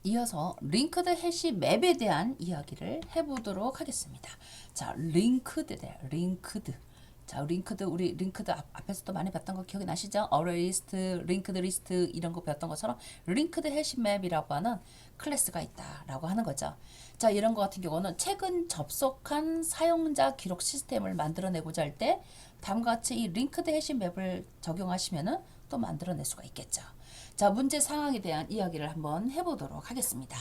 이어서 링크드 해시 맵에 대한 이야기를 해보도록 하겠습니다. 자, 링크드. 자, 우리 링크드 앞에서도 많이 봤던 거 기억이 나시죠? 어레이스트, 링크드 리스트 이런 거 배웠던 것처럼 링크드 해시 맵이라고 하는 클래스가 있다라고 하는 거죠. 자, 이런 거 같은 경우는 최근 접속한 사용자 기록 시스템을 만들어내고자 할 때 다음과 같이 이 링크드 해시 맵을 적용하시면은 또 만들어낼 수가 있겠죠. 자, 문제 상황에 대한 이야기를 한번 해보도록 하겠습니다.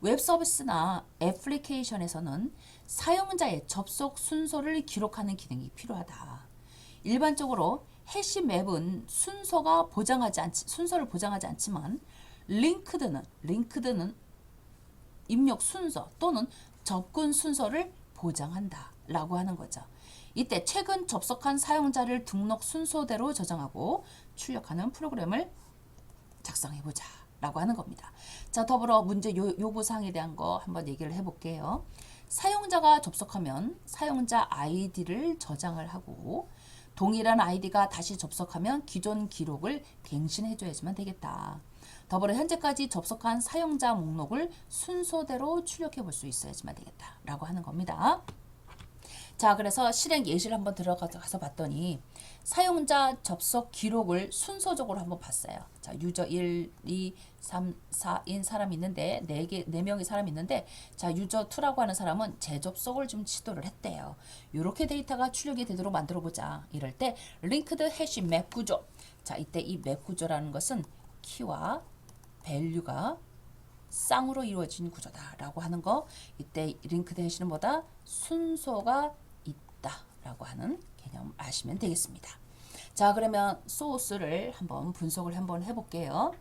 웹 서비스나 애플리케이션에서는 사용자의 접속 순서를 기록하는 기능이 필요하다. 일반적으로 해시 맵은 순서를 보장하지 않지만 링크드는 입력 순서 또는 접근 순서를 보장한다 라고 하는 거죠. 이때 최근 접속한 사용자를 등록 순서대로 저장하고 출력하는 프로그램을 작성해보자 라고 하는 겁니다. 자, 더불어 문제 요구사항에 대한 거 한번 얘기를 해볼게요. 사용자가 접속하면 사용자 아이디를 저장을 하고 동일한 아이디가 다시 접속하면 기존 기록을 갱신해줘야지만 되겠다. 더불어 현재까지 접속한 사용자 목록을 순서대로 출력해 볼 수 있어야지만 되겠다 라고 하는 겁니다. 자, 그래서 실행 예시를 한번 들어가서 봤더니 사용자 접속 기록을 순서적으로 한번 봤어요. 자, 유저 1, 2, 3, 4인 사람이 있는데 4명의 사람이 있는데 자, 유저 2라고 하는 사람은 재접속을 좀 시도를 했대요. 이렇게 데이터가 출력이 되도록 만들어 보자. 이럴 때 링크드 해시 맵 구조. 자, 이때 이 맵 구조라는 것은 키와 밸류가 쌍으로 이루어진 구조다라고 하는 거. 이때 링크드 해시는 뭐다? 순서가 있다라고 하는 개념 아시면 되겠습니다. 자, 그러면 소스를 한번 분석을 한번 해볼게요.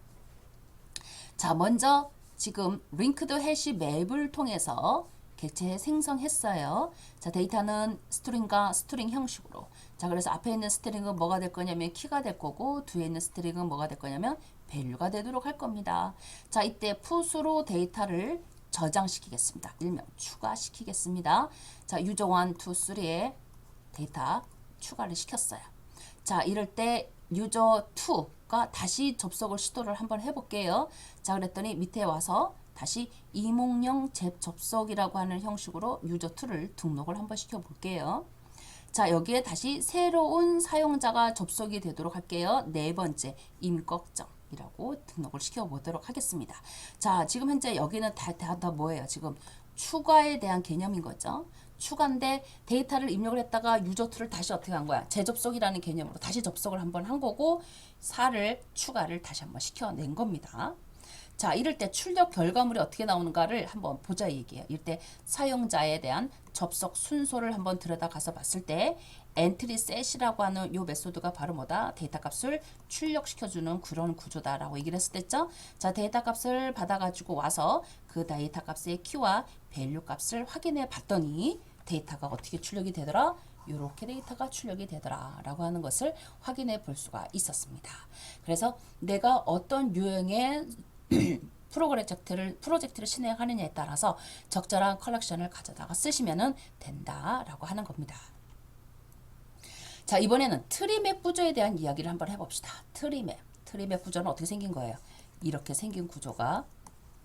자, 먼저 지금 링크드 해시 맵을 통해서 객체 생성했어요. 자, 데이터는 스트링과 스트링 형식으로. 자, 그래서 앞에 있는 스트링은 뭐가 될 거냐면 키가 될 거고 뒤에 있는 스트링은 뭐가 될 거냐면 밸류가 되도록 할 겁니다. 자, 이때 풋으로 데이터를 저장시키겠습니다. 일명 추가시키겠습니다. 자, 유저 1, 2, 3에 데이터 추가를 시켰어요. 자, 이럴 때 유저 2가 다시 접속을 시도를 한번 해볼게요. 자, 그랬더니 밑에 와서 다시 이목령 재접속이라고 하는 형식으로 유저 2를 등록을 한번 시켜볼게요. 자, 여기에 다시 새로운 사용자가 접속이 되도록 할게요. 네 번째 임꺽정이라고 등록을 시켜보도록 하겠습니다. 자, 지금 현재 여기는 다 뭐예요? 지금 추가에 대한 개념인 거죠. 추가인데 데이터를 입력을 했다가 유저 2를 다시 어떻게 한 거야? 재접속이라는 개념으로 다시 접속을 한번 한 거고 4를 추가를 다시 한번 시켜낸 겁니다. 자, 이럴 때 출력 결과물이 어떻게 나오는가를 한번 보자 얘기예요. 이럴 때 사용자에 대한 접속 순서를 한번 들여다가서 봤을 때 엔트리 셋이라고 하는 요 메소드가 바로 뭐다? 데이터 값을 출력시켜주는 그런 구조다라고 얘기를 했을 때죠. 자, 데이터 값을 받아가지고 와서 그 데이터 값의 키와 밸류 값을 확인해 봤더니 데이터가 어떻게 출력이 되더라? 이렇게 데이터가 출력이 되더라 라고 하는 것을 확인해 볼 수가 있었습니다. 그래서 내가 어떤 유형의 프로젝트를 진행하느냐에 따라서 적절한 컬렉션을 가져다가 쓰시면 된다라고 하는 겁니다. 자, 이번에는 트리맵 구조에 대한 이야기를 한번 해봅시다. 트리맵 구조는 어떻게 생긴 거예요? 이렇게 생긴 구조가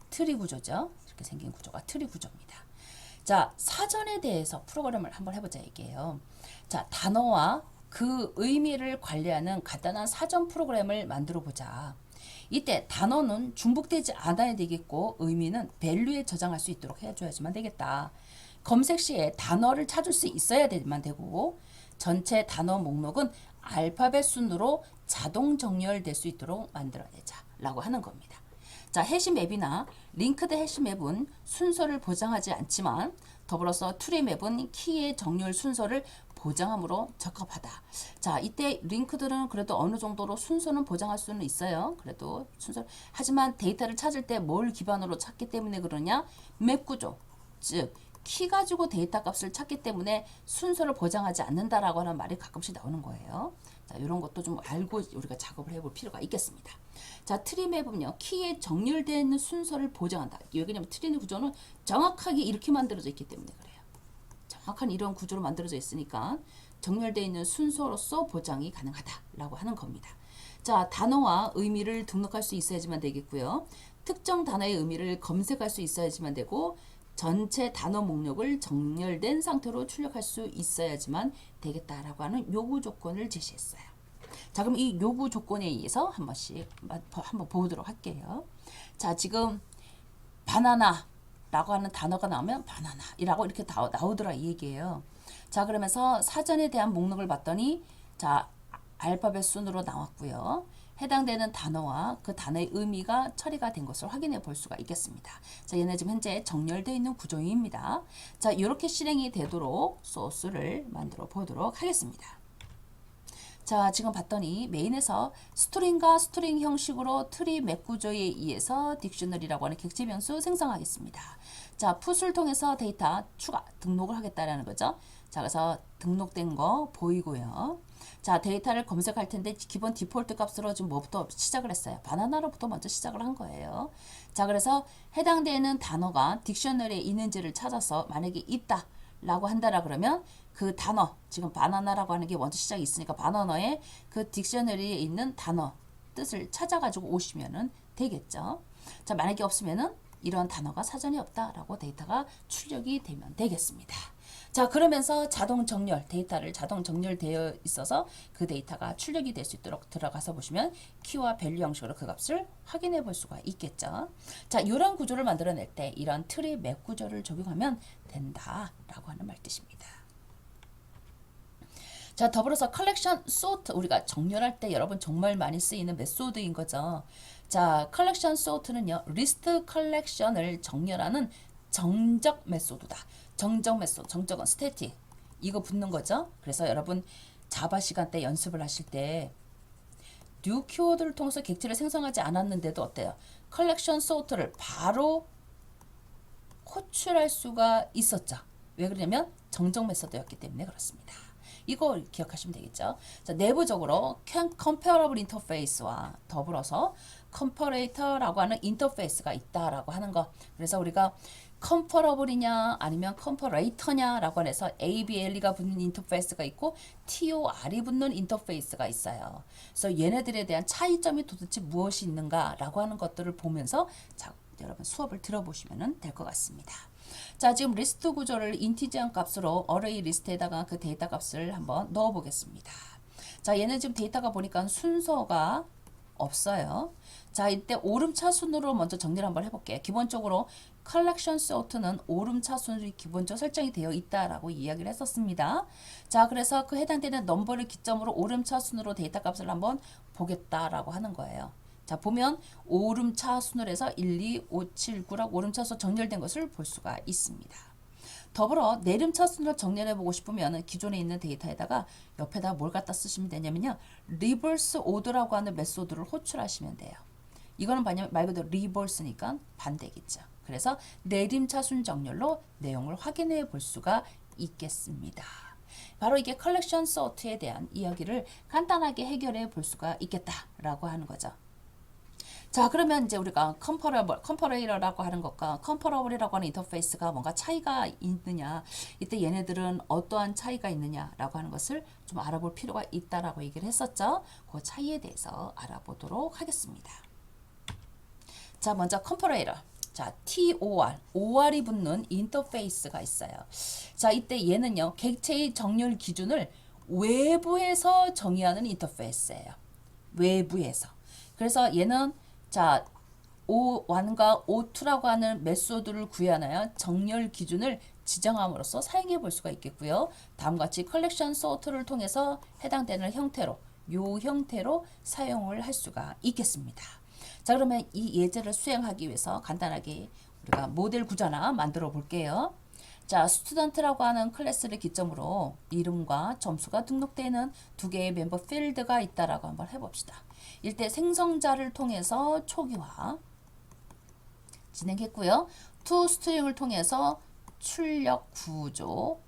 트리 구조죠. 이렇게 생긴 구조가 트리 구조입니다. 자, 사전에 대해서 프로그램을 한번 해보자 얘기예요. 자, 단어와 그 의미를 관리하는 간단한 사전 프로그램을 만들어 보자. 이때 단어는 중복되지 않아야 되겠고 의미는 밸류에 저장할 수 있도록 해줘야지만 되겠다. 검색 시에 단어를 찾을 수 있어야만 되고 전체 단어 목록은 알파벳 순으로 자동 정렬될 수 있도록 만들어내자 라고 하는 겁니다. 자, 해시맵이나 링크드 해시맵은 순서를 보장하지 않지만 더불어서 트리맵은 키의 정렬 순서를 보장함으로 적합하다. 자, 이때 링크들은 그래도 어느 정도로 순서는 보장할 수는 있어요. 그래도 순서. 하지만 데이터를 찾을 때 뭘 기반으로 찾기 때문에 그러냐? 맵 구조, 즉 키 가지고 데이터 값을 찾기 때문에 순서를 보장하지 않는다라고 하는 말이 가끔씩 나오는 거예요. 자, 이런 것도 좀 알고 우리가 작업을 해볼 필요가 있겠습니다. 자, 트리맵은요, 키에 정렬되어 있는 순서를 보장한다. 왜냐면 트리의 구조는 정확하게 이렇게 만들어져 있기 때문에 그래요. 정확한 이런 구조로 만들어져 있으니까 정렬되어 있는 순서로서 보장이 가능하다라고 하는 겁니다. 자, 단어와 의미를 등록할 수 있어야지만 되겠고요. 특정 단어의 의미를 검색할 수 있어야지만 되고 전체 단어 목록을 정렬된 상태로 출력할 수 있어야지만 되겠다라고 하는 요구 조건을 제시했어요. 자, 그럼 이 요구 조건에 의해서 한 번씩 한번 보도록 할게요. 자, 지금 바나나라고 하는 단어가 나오면 바나나이라고 이렇게 나오더라 이 얘기예요. 자, 그러면서 사전에 대한 목록을 봤더니 자, 알파벳 순으로 나왔고요. 해당되는 단어와 그 단어의 의미가 처리가 된 것을 확인해 볼 수가 있겠습니다. 자, 얘는 지금 현재 정렬되어 있는 구조입니다. 자, 이렇게 실행이 되도록 소스를 만들어 보도록 하겠습니다. 자, 지금 봤더니 메인에서 스트링과 스트링 형식으로 트리 맵 구조에 의해서 딕셔너리라고 하는 객체 변수 생성하겠습니다. 자, 풋을 통해서 데이터 추가 등록을 하겠다라는 거죠. 자, 그래서 등록된 거 보이고요. 자, 데이터를 검색할 텐데 기본 디폴트 값으로 지금 뭐부터 시작을 했어요. 바나나로부터 먼저 시작을 한 거예요. 자, 그래서 해당되는 단어가 딕셔너리에 있는지를 찾아서 만약에 있다 라고 한다라 그러면 그 단어, 지금 바나나라고 하는 게 먼저 시작이 있으니까 바나나의 그 딕셔너리에 있는 단어 뜻을 찾아가지고 오시면은 되겠죠. 자, 만약에 없으면은 이런 단어가 사전에 없다라고 데이터가 출력이 되면 되겠습니다. 자, 그러면서 자동 정렬, 데이터를 자동 정렬되어 있어서 그 데이터가 출력이 될 수 있도록 들어가서 보시면 키와 밸류 형식으로 그 값을 확인해 볼 수가 있겠죠. 자, 이런 구조를 만들어낼 때 이런 트리 맵 구조를 적용하면 된다라고 하는 말 뜻입니다. 자, 더불어서 컬렉션 소트, 우리가 정렬할 때 여러분 정말 많이 쓰이는 메소드인 거죠. 자, 컬렉션 소트는요, 리스트 컬렉션을 정렬하는 정적 메소드다. 정적 메소드, 정적은 스태틱, 이거 붙는 거죠. 그래서 여러분 자바 시간 때 연습을 하실 때 뉴 키워드를 통해서 객체를 생성하지 않았는데도 어때요? 컬렉션 소트를 바로 호출할 수가 있었죠. 왜 그러냐면 정적 메소드였기 때문에 그렇습니다. 이거 기억하시면 되겠죠. 자, 내부적으로 comparable 인터페이스와 더불어서 컴퍼레이터라고 하는 인터페이스가 있다라고 하는 거. 그래서 우리가 comparable이냐 아니면 comparator냐라고 해서 ABLE가 붙는 인터페이스가 있고 TOR이 붙는 인터페이스가 있어요. 그래서 얘네들에 대한 차이점이 도대체 무엇이 있는가라고 하는 것들을 보면서 자, 여러분 수업을 들어보시면 될 것 같습니다. 자, 지금 리스트 구조를 인티저한 값으로 어레이 리스트에다가 그 데이터 값을 한번 넣어 보겠습니다. 자, 얘는 지금 데이터가 보니까 순서가 없어요. 자, 이때 오름차 순으로 먼저 정리를 한번 해볼게요. 기본적으로 컬렉션 소트는 오름차 순이 기본적으로 설정이 되어 있다라고 이야기를 했었습니다. 자, 그래서 그 해당되는 넘버를 기점으로 오름차 순으로 데이터 값을 한번 보겠다라고 하는 거예요. 자, 보면 오름차 순으로 해서 1, 2, 5, 7, 9라고 오름차 순 정렬된 것을 볼 수가 있습니다. 더불어 내림차 순으로 정렬해 보고 싶으면 기존에 있는 데이터에다가 옆에다 뭘 갖다 쓰시면 되냐면요. 리버스 오더라고 하는 메소드를 호출하시면 돼요. 이거는 말 그대로 리버스니까 반대겠죠. 그래서 내림차순 정렬로 내용을 확인해 볼 수가 있겠습니다. 바로 이게 컬렉션 소트에 대한 이야기를 간단하게 해결해 볼 수가 있겠다라고 하는 거죠. 자, 그러면 이제 우리가 컴퍼레이터라고 하는 것과 컴퍼러블이라고 하는 인터페이스가 뭔가 차이가 있느냐, 이때 얘네들은 어떠한 차이가 있느냐라고 하는 것을 좀 알아볼 필요가 있다라고 얘기를 했었죠. 그 차이에 대해서 알아보도록 하겠습니다. 자, 먼저 컴퍼레이터. 자, OR이 붙는 인터페이스가 있어요. 자, 이때 얘는요, 객체의 정렬 기준을 외부에서 정의하는 인터페이스예요. 외부에서. 그래서 얘는 자, O1과 O2라고 하는 메소드를 구현하여 정렬 기준을 지정함으로써 사용해 볼 수가 있겠고요. 다음과 같이 컬렉션 소트를 통해서 해당되는 형태로 요 형태로 사용을 할 수가 있겠습니다. 자, 그러면 이 예제를 수행하기 위해서 간단하게 우리가 모델 구조나 만들어 볼게요. 자, 스튜던트라고 하는 클래스를 기점으로 이름과 점수가 등록되는 두 개의 멤버 필드가 있다라고 한번 해봅시다. 이때 생성자를 통해서 초기화 진행했고요. toString을 통해서 출력 구조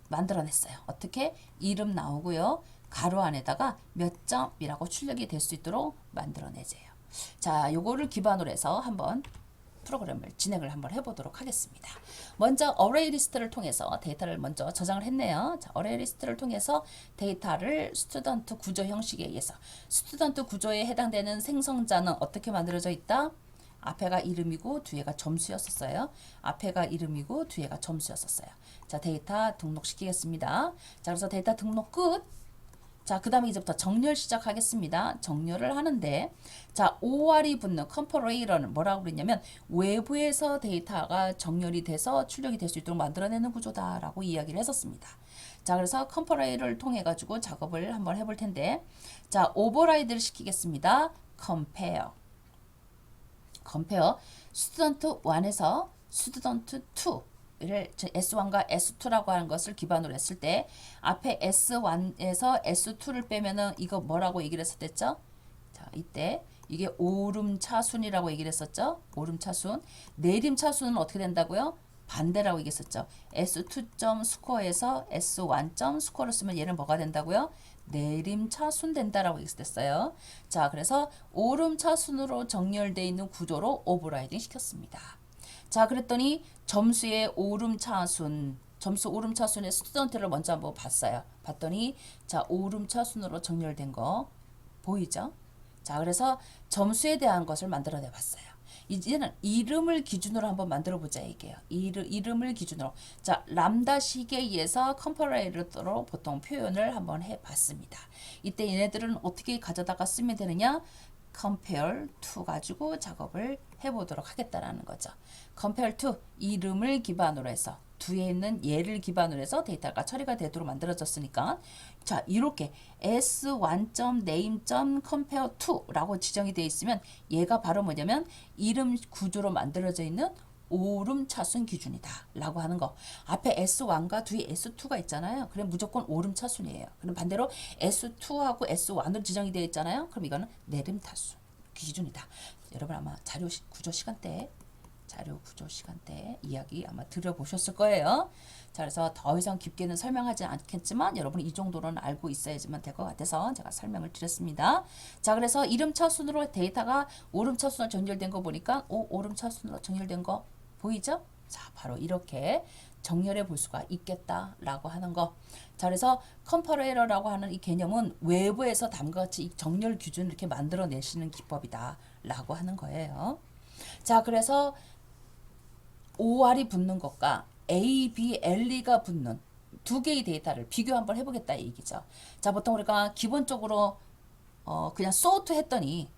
만들어냈어요. 어떻게? 이름 나오고요. 가로 안에다가 몇 점이라고 출력이 될 수 있도록 만들어내세요. 자, 요거를 기반으로 해서 한번 프로그램을 진행을 한번 해보도록 하겠습니다. 먼저 어레이 리스트를 통해서 데이터를 먼저 저장을 했네요. 자, 어레이 리스트를 통해서 데이터를 스튜던트 구조 형식에 의해서 스튜던트 구조에 해당되는 생성자는 어떻게 만들어져 있다? 앞에가 이름이고 뒤에가 점수였었어요. 앞에가 이름이고 뒤에가 점수였었어요. 자, 데이터 등록시키겠습니다. 자, 그래서 데이터 등록 끝. 자, 그 다음에 이제부터 정렬 시작하겠습니다. 정렬을 하는데, 자, OR이 붙는 컴퍼레이터는 뭐라고 그랬냐면, 외부에서 데이터가 정렬이 돼서 출력이 될 수 있도록 만들어내는 구조다라고 이야기를 했었습니다. 자, 그래서 컴퍼레이터를 통해 가지고 작업을 한번 해볼 텐데, 자, 오버라이드를 시키겠습니다. compare. 스튜던트 1에서 스튜던트 2를 S1과 S2라고 하는 것을 기반으로 했을 때 앞에 S1에서 S2를 빼면은 이거 뭐라고 얘기를 했었댔죠? 자, 이때 이게 오름차순이라고 얘기를 했었죠? 오름차순. 내림차순은 어떻게 된다고요? 반대라고 얘기했었죠. S2점 스코어에서 S1점 스코어를 쓰면 얘는 뭐가 된다고요? 내림차순 된다라고 얘기했어요. 자, 그래서 오름차순으로 정렬되어 있는 구조로 오버라이딩 시켰습니다. 자, 그랬더니 점수의 오름차순, 점수 오름차순의 스튜던트를 먼저 한번 봤어요. 봤더니 자, 오름차순으로 정렬된 거 보이죠? 자, 그래서 점수에 대한 것을 만들어내 봤어요. 이제는 이름을 기준으로 한번 만들어 보자 얘기예요. 이름을 기준으로. 자, 람다식에 의해서 컴퍼레이터로 보통 표현을 한번 해 봤습니다. 이때 얘네들은 어떻게 가져다가 쓰면 되느냐? compare to 가지고 작업을 해보도록 하겠다라는 거죠. compare to 이름을 기반으로 해서 뒤에 있는 얘를 기반으로 해서 데이터가 처리가 되도록 만들어졌으니까 자, 이렇게 s1.name.compare to라고 지정이 되어 있으면 얘가 바로 뭐냐면 이름 구조로 만들어져 있는 오름차순 기준이다 라고 하는 거. 앞에 S1과 뒤에 S2가 있잖아요. 그럼 무조건 오름차순이에요. 그럼 반대로 S2하고 S1으로 지정이 되어 있잖아요. 그럼 이거는 내림차순 기준이다. 여러분 아마 자료 구조 시간 때 이야기 아마 들어보셨을 거예요. 자, 그래서 더 이상 깊게는 설명하지 않겠지만 여러분 이 정도는 알고 있어야지만 될 것 같아서 제가 설명을 드렸습니다. 자, 그래서 이름차순으로 데이터가 오름차순으로 정렬된 거 보니까 오름차순으로 정렬된 거 보이죠? 자, 바로 이렇게 정렬해 볼 수가 있겠다라고 하는 거. 자, 그래서 컴퍼레이터라고 하는 이 개념은 외부에서 다음과 같이 이 정렬 기준을 이렇게 만들어내시는 기법이다라고 하는 거예요. 자, 그래서 OR이 붙는 것과 A, B, LE가 붙는 두 개의 데이터를 비교 한번 해보겠다 이 얘기죠. 자, 보통 우리가 기본적으로 그냥 sort 했더니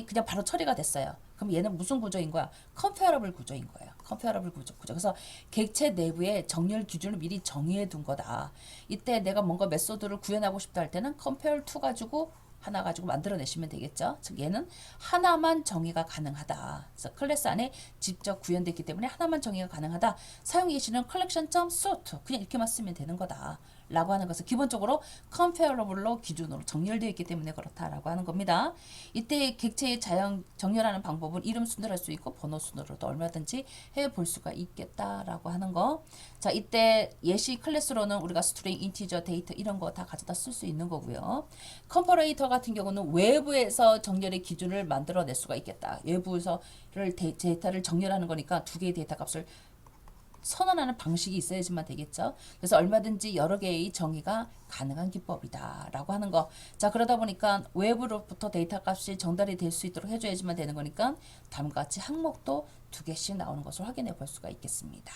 그냥 바로 처리가 됐어요. 그럼 얘는 무슨 구조인 거야? comparable 구조인 거예요. comparable 구조. 그래서 객체 내부에 정렬 기준을 미리 정의해 둔 거다. 이때 내가 뭔가 메소드를 구현하고 싶다 할 때는 compare to 가지고 하나 가지고 만들어내시면 되겠죠. 즉 얘는 하나만 정의가 가능하다. 그래서 클래스 안에 직접 구현됐기 때문에 하나만 정의가 가능하다. 사용 예시는 collection.sort 그냥 이렇게만 쓰면 되는 거다. 라고 하는 것은 기본적으로 comparable로 기준으로 정렬되어 있기 때문에 그렇다라고 하는 겁니다. 이때 객체의 정렬하는 방법은 이름 순으로 할 수 있고 번호 순으로도 얼마든지 해볼 수가 있겠다라고 하는 거. 자, 이때 예시 클래스로는 우리가 스트링, 인티저, 데이터 이런 거 다 가져다 쓸 수 있는 거고요. 컴퍼레이터 같은 경우는 외부에서 정렬의 기준을 만들어낼 수가 있겠다. 외부에서를 데이터를 정렬하는 거니까 두 개의 데이터 값을 선언하는 방식이 있어야지만 되겠죠. 그래서 얼마든지 여러 개의 정의가 가능한 기법이다라고 하는 거. 자, 그러다 보니까 외부로부터 데이터 값이 전달이 될 수 있도록 해줘야지만 되는 거니까 다음과 같이 항목도 두 개씩 나오는 것을 확인해 볼 수가 있겠습니다.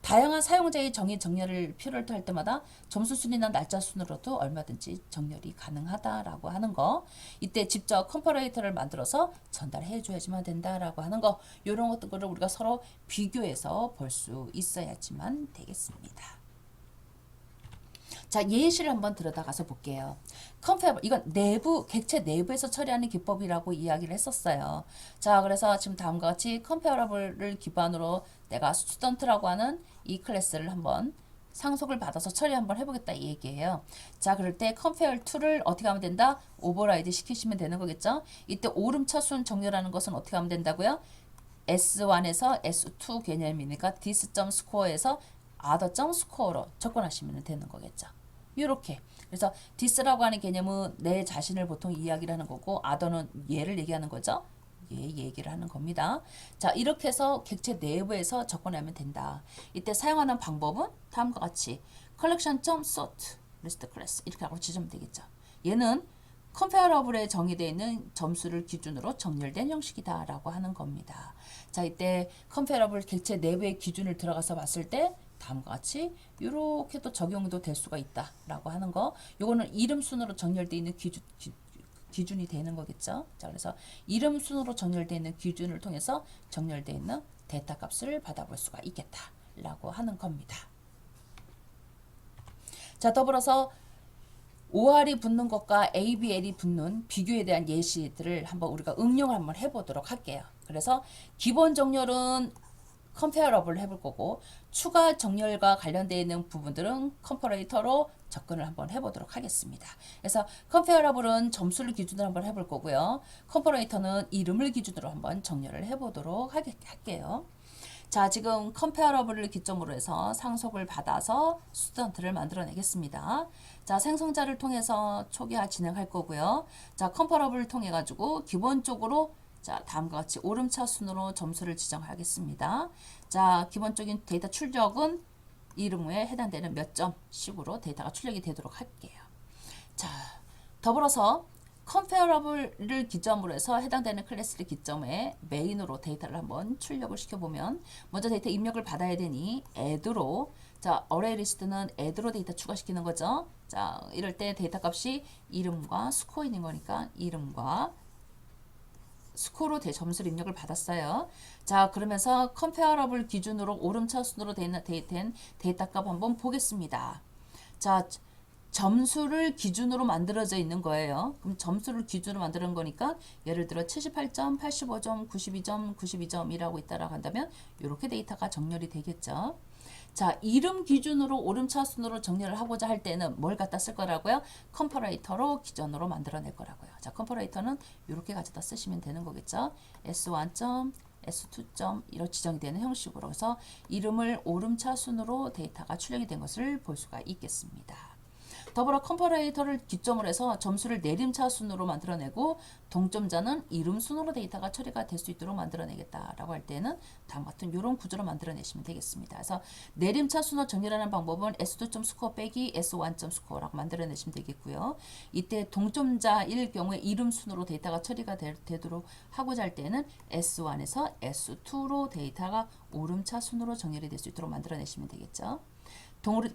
다양한 사용자의 정렬을 필요로 할 때마다 점수 순이나 날짜 순으로도 얼마든지 정렬이 가능하다라고 하는 거. 이때 직접 컴퍼레이터를 만들어서 전달해 줘야지만 된다라고 하는 거. 이런 것들을 우리가 서로 비교해서 볼 수 있어야지만 되겠습니다. 자, 예시를 한번 들여다가서 볼게요. 컴패러블 이건 객체 내부에서 처리하는 기법이라고 이야기를 했었어요. 자, 그래서 지금 다음과 같이 컴패러블을 기반으로 내가 스튜던트라고 하는 이 클래스를 한번 상속을 받아서 처리 한번 해보겠다 이 얘기예요. 자, 그럴 때 compare to를 어떻게 하면 된다? 오버라이드 시키시면 되는 거겠죠. 이때 오름차순 정렬하는 것은 어떻게 하면 된다고요? S1에서 S2 개념이니까 this.score에서 other.score로 접근하시면 되는 거겠죠. 이렇게. 그래서 this라고 하는 개념은 내 자신을 보통 이야기를 하는 거고 other는 얘를 얘기하는 거죠. 얘기를 하는 겁니다. 자, 이렇게 해서 객체 내부에서 접근하면 된다. 이때 사용하는 방법은 다음과 같이 collection.sort list class 이렇게 하고 지으면 되겠죠. 얘는 컴페어러블에 정의되어 있는 점수를 기준으로 정렬된 형식이다 라고 하는 겁니다. 자, 이때 컴페어러블 객체 내부의 기준을 들어가서 봤을 때 다음과 같이 이렇게 또 적용도 될 수가 있다 라고 하는 거. 요거는 이름 순으로 정렬되어 있는 기준이 되는 거겠죠. 자, 그래서 이름 순으로 정렬되어 있는 기준을 통해서 정렬되어 있는 데이터 값을 받아볼 수가 있겠다 라고 하는 겁니다. 자, 더불어서 OR이 붙는 것과 ABL이 붙는 비교에 대한 예시들을 한번 우리가 응용을 한번 해보도록 할게요. 그래서 기본 정렬은 컴페어러블 해볼 거고 추가 정렬과 관련되어 있는 부분들은 컴퍼레이터로 접근을 한번 해보도록 하겠습니다. 그래서 컴페어러블은 점수를 기준으로 한번 해볼 거고요. 컴퍼레이터는 이름을 기준으로 한번 정렬을 해보도록 할게요. 자, 지금 컴페어러블을 기점으로 해서 상속을 받아서 스튜던트를 만들어내겠습니다. 자, 생성자를 통해서 초기화 진행할 거고요. 자, 컴퍼러블을 통해 가지고 기본적으로 자, 다음과 같이 오름차 순으로 점수를 지정하겠습니다. 자, 기본적인 데이터 출력은 이름에 해당되는 몇 점씩으로 데이터가 출력이 되도록 할게요. 자, 더불어서 컴페어러블을 기점으로 해서 해당되는 클래스를 기점에 메인으로 데이터를 한번 출력을 시켜보면 먼저 데이터 입력을 받아야 되니 add로 자, 어레이 리스트는 add로 데이터 추가시키는 거죠. 자, 이럴 때 데이터 값이 이름과 스코어인 거니까 이름과 스코어로 점수를 입력을 받았어요. 자, 그러면서 컴페어러블 기준으로 오름차 순으로 된 데이터 값 한번 보겠습니다. 자, 점수를 기준으로 만들어져 있는 거예요. 그럼 점수를 기준으로 만드는 거니까 예를 들어 78점, 85점, 92점, 92점이라고 있다라고 한다면 이렇게 데이터가 정렬이 되겠죠. 자, 이름 기준으로 오름차 순으로 정렬을 하고자 할 때는 뭘 갖다 쓸 거라고요? 컴퍼레이터로 기준으로 만들어낼 거라고요. 자, 컴퍼레이터는 이렇게 가져다 쓰시면 되는 거겠죠. S1점, S2점 이렇게 지정이 되는 형식으로 해서 이름을 오름차 순으로 데이터가 출력이 된 것을 볼 수가 있겠습니다. 더불어 컴퍼레이터를 기점으로 해서 점수를 내림차 순으로 만들어내고 동점자는 이름 순으로 데이터가 처리가 될 수 있도록 만들어내겠다라고 할 때는 다음 같은 이런 구조로 만들어내시면 되겠습니다. 그래서 내림차 순으로 정렬하는 방법은 S2점 스코어 빼기 S1점 스코어라고 만들어내시면 되겠고요. 이때 동점자일 경우에 이름 순으로 데이터가 처리가 되도록 하고자 할 때는 S1에서 S2로 데이터가 오름차 순으로 정렬이 될 수 있도록 만들어내시면 되겠죠.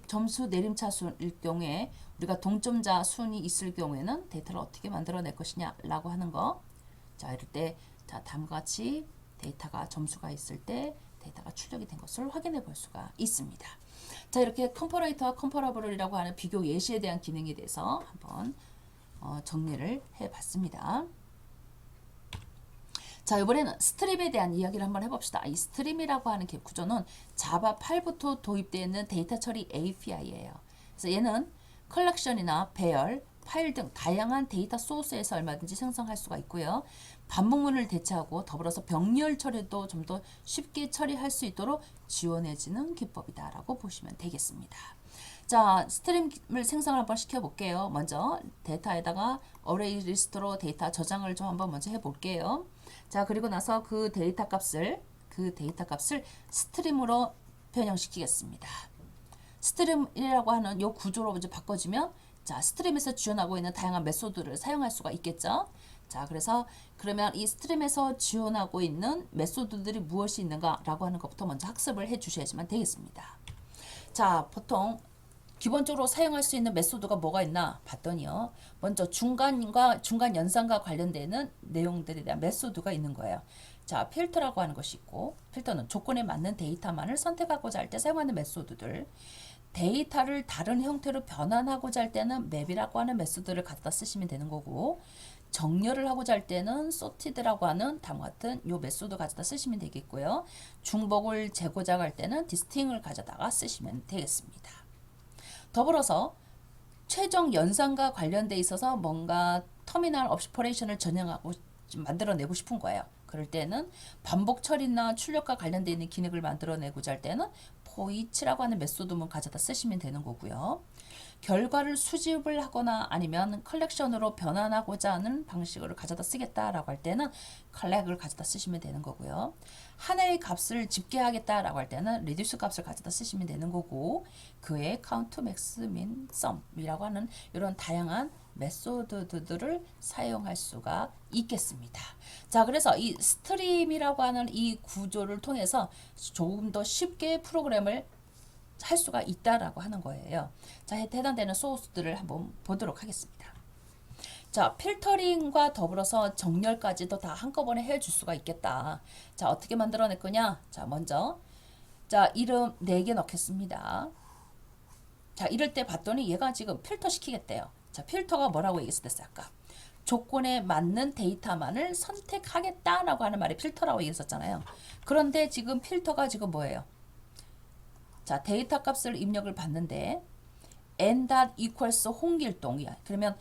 점수 내림차순일 경우에 우리가 동점자 순이 있을 경우에는 데이터를 어떻게 만들어낼 것이냐 라고 하는 거. 자, 이럴 때 자, 다음과 같이 데이터가 점수가 있을 때 데이터가 출력이 된 것을 확인해 볼 수가 있습니다. 자, 이렇게 컴퍼레이터와 컴퍼러블이라고 하는 비교 예시에 대한 기능에 대해서 한번 정리를 해 봤습니다. 자, 이번에는 스트림에 대한 이야기를 한번 해봅시다. 이 스트림이라고 하는 구조는 자바 8부터 도입되어 있는 데이터 처리 API예요. 그래서 얘는 컬렉션이나 배열, 파일 등 다양한 데이터 소스에서 얼마든지 생성할 수가 있고요. 반복문을 대체하고 더불어서 병렬 처리도 좀 더 쉽게 처리할 수 있도록 지원해주는 기법이다라고 보시면 되겠습니다. 자, 스트림을 생성을 한번 시켜볼게요. 먼저 데이터에다가 어레이 리스트로 데이터 저장을 좀 한번 먼저 해볼게요. 자, 그리고 나서 그 데이터 값을 스트림으로 변형시키겠습니다. 스트림이라고 하는 이 구조로 먼저 바꿔주면 자, 스트림에서 지원하고 있는 다양한 메소드를 사용할 수가 있겠죠. 자, 그래서 그러면 이 스트림에서 지원하고 있는 메소드들이 무엇이 있는가라고 하는 것부터 먼저 학습을 해 주셔야지만 되겠습니다. 자, 보통 기본적으로 사용할 수 있는 메소드가 뭐가 있나 봤더니요. 먼저 중간 연산과 관련되는 내용들에 대한 메소드가 있는 거예요. 자, 필터라고 하는 것이 있고, 필터는 조건에 맞는 데이터만을 선택하고자 할 때 사용하는 메소드들, 데이터를 다른 형태로 변환하고자 할 때는 맵이라고 하는 메소드를 갖다 쓰시면 되는 거고, 정렬을 하고자 할 때는 sorted라고 하는 다음과 같은 요 메소드 가져다 쓰시면 되겠고요. 중복을 재고작할 때는 distinct을 가져다가 쓰시면 되겠습니다. 더불어서 최종 연산과 관련돼 있어서 뭔가 터미널 오퍼레이션을 전형하고 만들어내고 싶은 거예요. 그럴 때는 반복 처리나 출력과 관련돼 있는 기능을 만들어내고자 할 때는 for each라고 하는 메소드문 가져다 쓰시면 되는 거고요. 결과를 수집을 하거나 아니면 컬렉션으로 변환하고자 하는 방식으로 가져다 쓰겠다라고 할 때는 collect을 가져다 쓰시면 되는 거고요. 하나의 값을 집계하겠다라고 할 때는 reduce 값을 가져다 쓰시면 되는 거고, 그의 count, max, min, sum이라고 하는 이런 다양한 메소드들을 사용할 수가 있겠습니다. 자, 그래서 이 스트림이라고 하는 이 구조를 통해서 조금 더 쉽게 프로그램을 할 수가 있다라고 하는 거예요. 자, 해당되는 소스들을 한번 보도록 하겠습니다. 자, 필터링과 더불어서 정렬까지도 다 한꺼번에 해줄 수가 있겠다. 자, 어떻게 만들어낼 거냐? 자, 먼저 자, 이름 4개 넣겠습니다. 자, 이럴 때 봤더니 얘가 지금 필터 시키겠대요. 자, 필터가 뭐라고 얘기했었어요? 아까 조건에 맞는 데이터만을 선택하겠다라고 하는 말이 필터라고 얘기했었잖아요. 그런데 지금 필터가 지금 뭐예요? 자, 데이터 값을 입력을 받는데 n equals 홍길동이야. 그러면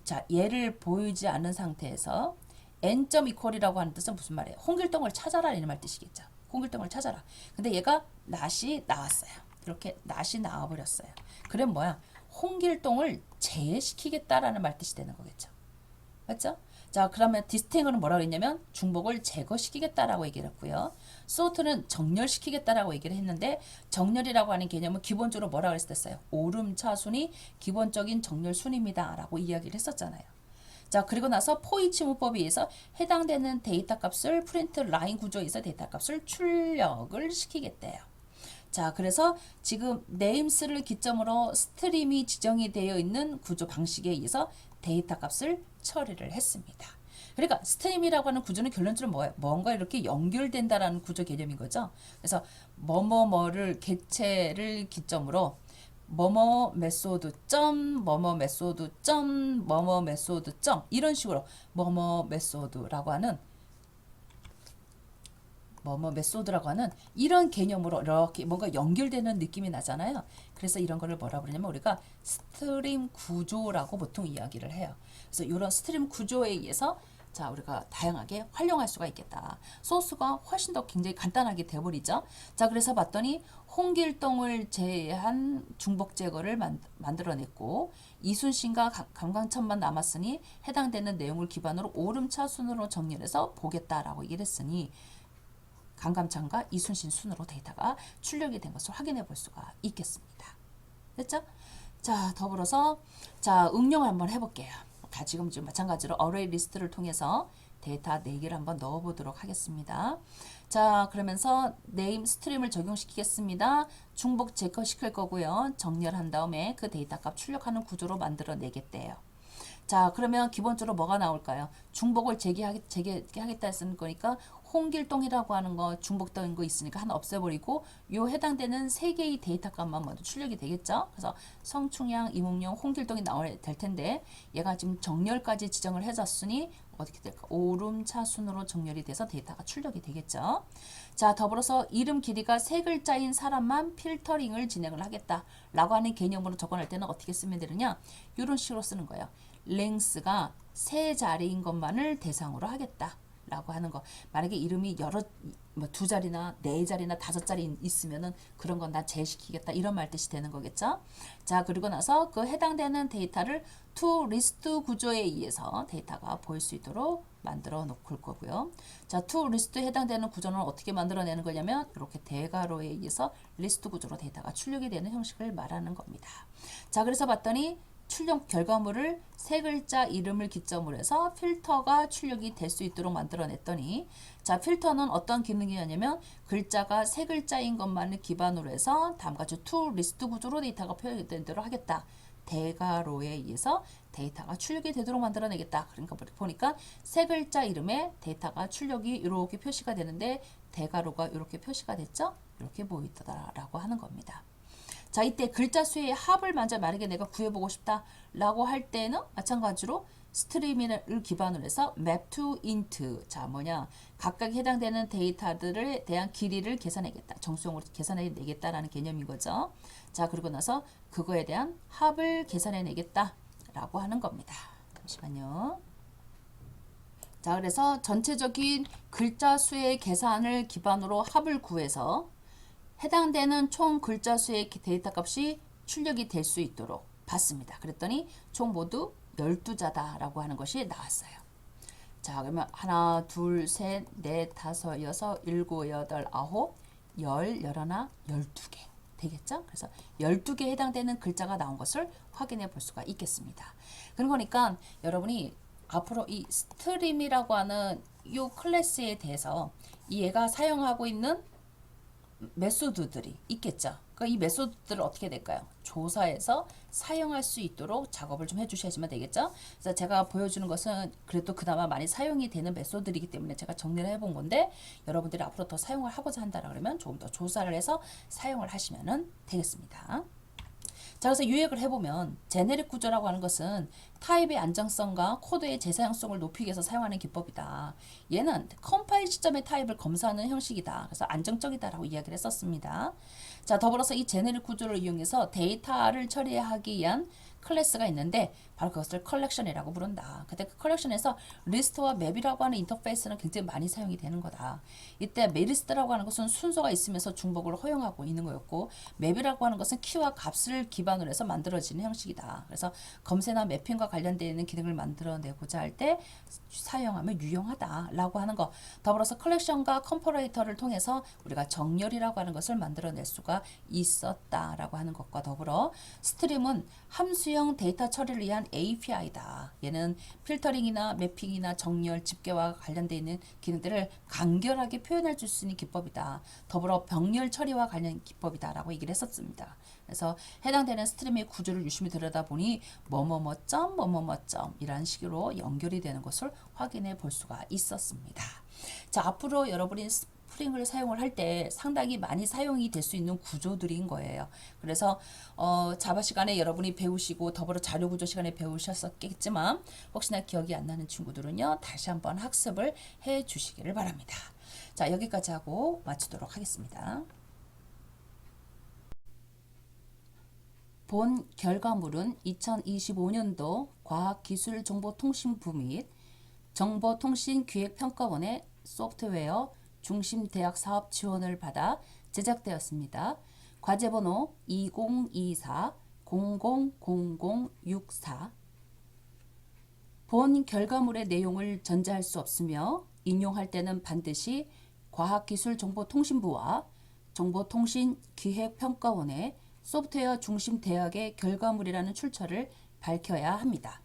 자, 얘를 보이지 않는 상태에서 n equal이라고 하는 뜻은 무슨 말이에요? 홍길동을 찾아라 이런 말 뜻이겠죠. 홍길동을 찾아라. 근데 얘가 낫이 나왔어요. 이렇게 낫이 나와버렸어요. 그럼 뭐야? 홍길동을 제외시키겠다라는 말 뜻이 되는 거겠죠. 맞죠? 자, 그러면 디스팅은 뭐라고 했냐면 중복을 제거시키겠다라고 얘기를 했고요. 소트는 정렬시키겠다라고 얘기를 했는데, 정렬이라고 하는 개념은 기본적으로 뭐라고 했었어요? 오름차순이 기본적인 정렬순입니다 라고 이야기를 했었잖아요. 자, 그리고 나서 포이치 문법에 의해서 해당되는 데이터 값을 프린트 라인 구조에서 데이터 값을 출력을 시키겠대요. 자, 그래서 지금 names를 기점으로 스트림이 지정이 되어 있는 구조 방식에 의해서 데이터 값을 처리를 했습니다. 그러니까 스트림이라고 하는 구조는 결론적으로 뭐예요? 뭔가 이렇게 연결된다라는 구조 개념인 거죠. 그래서 뭐뭐뭐를 객체를 기점으로 뭐뭐 메소드 점 뭐뭐 메소드 점 뭐뭐 메소드 점 이런 식으로 뭐뭐 메소드라고 하는 뭐뭐 메소드라고 하는 이런 개념으로 이렇게 뭔가 연결되는 느낌이 나잖아요. 그래서 이런 거를 뭐라고 그러냐면 우리가 스트림 구조라고 보통 이야기를 해요. 그래서 이런 스트림 구조에 의해서 자, 우리가 다양하게 활용할 수가 있겠다. 소스가 훨씬 더 굉장히 간단하게 돼버리죠. 자, 그래서 봤더니 홍길동을 제외한 중복 제거를 만들어냈고 이순신과 감광천만 남았으니 해당되는 내용을 기반으로 오름차 순으로 정렬해서 보겠다라고 얘기를 했으니 강감찬과 이순신 순으로 데이터가 출력이 된 것을 확인해 볼 수가 있겠습니다. 됐죠? 자, 더불어서 자, 응용을 한번 해볼게요. 다 지금 마찬가지로 어레이 리스트를 통해서 데이터 4개를 한번 넣어보도록 하겠습니다. 자, 그러면서 네임 스트림을 적용시키겠습니다. 중복 제거시킬 거고요. 정렬한 다음에 그 데이터 값 출력하는 구조로 만들어내겠대요. 자, 그러면 기본적으로 뭐가 나올까요? 중복을 재개하겠다 했는 거니까 홍길동이라고 하는 거 중복된 거 있으니까 하나 없애버리고 요 해당되는 3개의 데이터 값만 먼저 출력이 되겠죠. 그래서 성충양, 이몽룡, 홍길동이 나와야 될 텐데 얘가 지금 정렬까지 지정을 해줬으니 어떻게 될까? 오름차 순으로 정렬이 돼서 데이터가 출력이 되겠죠. 자, 더불어서 이름 길이가 3글자인 사람만 필터링을 진행을 하겠다라고 하는 개념으로 적어낼 때는 어떻게 쓰면 되느냐? 이런 식으로 쓰는 거예요. 랭스가 3자리인 것만을 대상으로 하겠다. 라고 하는 거. 만약에 이름이 여러 뭐 2자리나 4자리나 5자리 있으면은 그런 건 나 제시키겠다 이런 말 뜻이 되는 거겠죠. 자, 그리고 나서 그 해당되는 데이터를 to list 구조에 의해서 데이터가 보일 수 있도록 만들어 놓을 거고요. 자, to list에 해당되는 구조는 어떻게 만들어내는 거냐면 이렇게 대괄호에 의해서 리스트 구조로 데이터가 출력이 되는 형식을 말하는 겁니다. 자, 그래서 봤더니 출력 결과물을 3글자 이름을 기점으로 해서 필터가 출력이 될 수 있도록 만들어냈더니 자, 필터는 어떤 기능이냐면 글자가 3글자인 것만을 기반으로 해서 다음과 같이 to 리스트 구조로 데이터가 표현되도록 하겠다. 대괄호에 의해서 데이터가 출력이 되도록 만들어내겠다. 그러니까 보니까 3글자 이름에 데이터가 출력이 이렇게 표시가 되는데 대괄호가 이렇게 표시가 됐죠? 이렇게 보이더라라고 하는 겁니다. 자, 이때 글자 수의 합을 먼저 만약에 내가 구해보고 싶다라고 할 때는 마찬가지로 스트림을 기반으로 해서 map to int. 자, 뭐냐? 각각 해당되는 데이터들에 대한 길이를 계산하겠다. 정수용으로 계산해내겠다라는 개념인 거죠. 자, 그리고 나서 그거에 대한 합을 계산해내겠다라고 하는 겁니다. 잠시만요. 자, 그래서 전체적인 글자 수의 계산을 기반으로 합을 구해서 해당되는 총 글자 수의 데이터 값이 출력이 될 수 있도록 봤습니다. 그랬더니 총 모두 12자다라고 하는 것이 나왔어요. 자, 그러면 하나, 둘, 셋, 넷, 다섯, 여섯, 일곱, 여덟, 아홉, 열, 열하나, 12개 되겠죠? 그래서 12개에 해당되는 글자가 나온 것을 확인해 볼 수가 있겠습니다. 그러니까 여러분이 앞으로 이 스트림이라고 하는 이 클래스에 대해서 얘가 사용하고 있는 메소드들이 있겠죠. 그러니까 이 메소드들을 어떻게 될까요? 조사해서 사용할 수 있도록 작업을 좀 해주셔야지만 되겠죠. 그래서 제가 보여주는 것은 그래도 그나마 많이 사용이 되는 메소드이기 때문에 제가 정리를 해본 건데 여러분들이 앞으로 더 사용을 하고자 한다 그러면 조금 더 조사를 해서 사용을 하시면 되겠습니다. 자, 그래서 요약을 해보면 제네릭 구조라고 하는 것은 타입의 안정성과 코드의 재사용성을 높이기 위해서 사용하는 기법이다. 얘는 컴파일 시점의 타입을 검사하는 형식이다. 그래서 안정적이다라고 이야기를 했었습니다. 자, 더불어서 이 제네릭 구조를 이용해서 데이터를 처리하기 위한 클래스가 있는데 바로 그것을 컬렉션이라고 부른다. 근데 그 컬렉션에서 리스트와 맵이라고 하는 인터페이스는 굉장히 많이 사용이 되는 거다. 이때 리스트라고 하는 것은 순서가 있으면서 중복을 허용하고 있는 거였고 맵이라고 하는 것은 키와 값을 기반으로 해서 만들어지는 형식이다. 그래서 검색이나 매핑과 관련되어 있는 기능을 만들어내고자 할 때 사용하면 유용하다라고 하는 것. 더불어서 컬렉션과 컴퍼레이터를 통해서 우리가 정렬이라고 하는 것을 만들어낼 수가 있었다라고 하는 것과 더불어 스트림은 함수형 데이터 처리를 위한 API다. 얘는 필터링이나 매핑이나 정렬, 집계와 관련되어 있는 기능들을 간결하게 표현해 줄 수 있는 기법이다. 더불어 병렬 처리와 관련 기법이다라고 얘기를 했었습니다. 그래서 해당되는 스트림의 구조를 유심히 들여다보니 뭐뭐뭐점 뭐뭐뭐점 이란 식으로 연결이 되는 것을 확인해 볼 수가 있었습니다. 자, 앞으로 여러분이 스프링을 사용을 할 때 상당히 많이 사용이 될 수 있는 구조들인 거예요. 그래서 자바 시간에 여러분이 배우시고 더불어 자료 구조 시간에 배우셨었겠지만 혹시나 기억이 안 나는 친구들은요 다시 한번 학습을 해 주시기를 바랍니다. 자, 여기까지 하고 마치도록 하겠습니다. 본 결과물은 2025년도 과학기술정보통신부 및 정보통신기획평가원의 소프트웨어 중심대학 사업 지원을 받아 제작되었습니다. 과제번호 2024-000064. 본 결과물의 내용을 전제할 수 없으며 인용할 때는 반드시 과학기술정보통신부와 정보통신기획평가원의 소프트웨어 중심 대학의 결과물이라는 출처를 밝혀야 합니다.